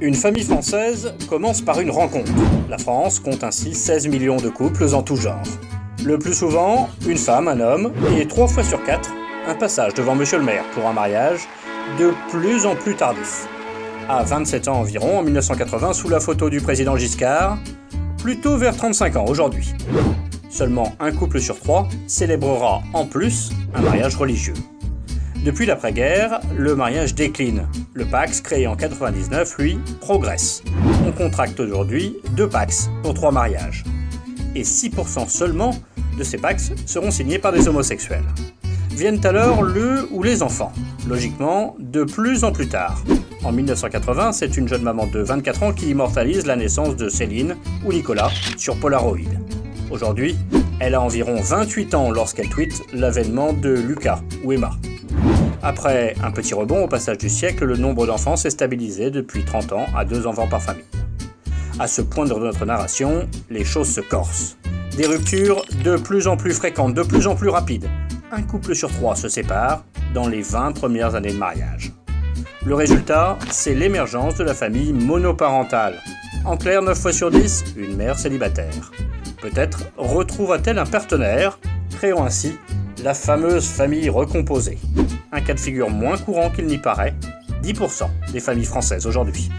Une famille française commence par une rencontre. La France compte ainsi 16 millions de couples en tout genre. Le plus souvent, une femme, un homme, et 3 fois sur 4, un passage devant Monsieur le maire pour un mariage de plus en plus tardif. À 27 ans environ, en 1980, sous la photo du président Giscard, plutôt vers 35 ans aujourd'hui. Seulement un couple sur 3 célébrera en plus un mariage religieux. Depuis l'après-guerre, le mariage décline. Le Pacs, créé en 99, lui, progresse. On contracte aujourd'hui 2 Pacs pour 3 mariages. Et 6% seulement de ces Pacs seront signés par des homosexuels. Viennent alors le ou les enfants, logiquement de plus en plus tard. En 1980, c'est une jeune maman de 24 ans qui immortalise la naissance de Céline ou Nicolas sur Polaroid. Aujourd'hui, elle a environ 28 ans lorsqu'elle tweete l'avènement de Lucas ou Emma. Après un petit rebond au passage du siècle, le nombre d'enfants s'est stabilisé depuis 30 ans à 2 enfants par famille. À ce point de notre narration, les choses se corsent. Des ruptures de plus en plus fréquentes, de plus en plus rapides. Un couple sur 3 se sépare dans les 20 premières années de mariage. Le résultat, c'est l'émergence de la famille monoparentale. En clair, 9 fois sur 10, une mère célibataire. Peut-être retrouvera-t-elle un partenaire, créant ainsi la fameuse famille recomposée. Un cas de figure moins courant qu'il n'y paraît, 10% des familles françaises aujourd'hui.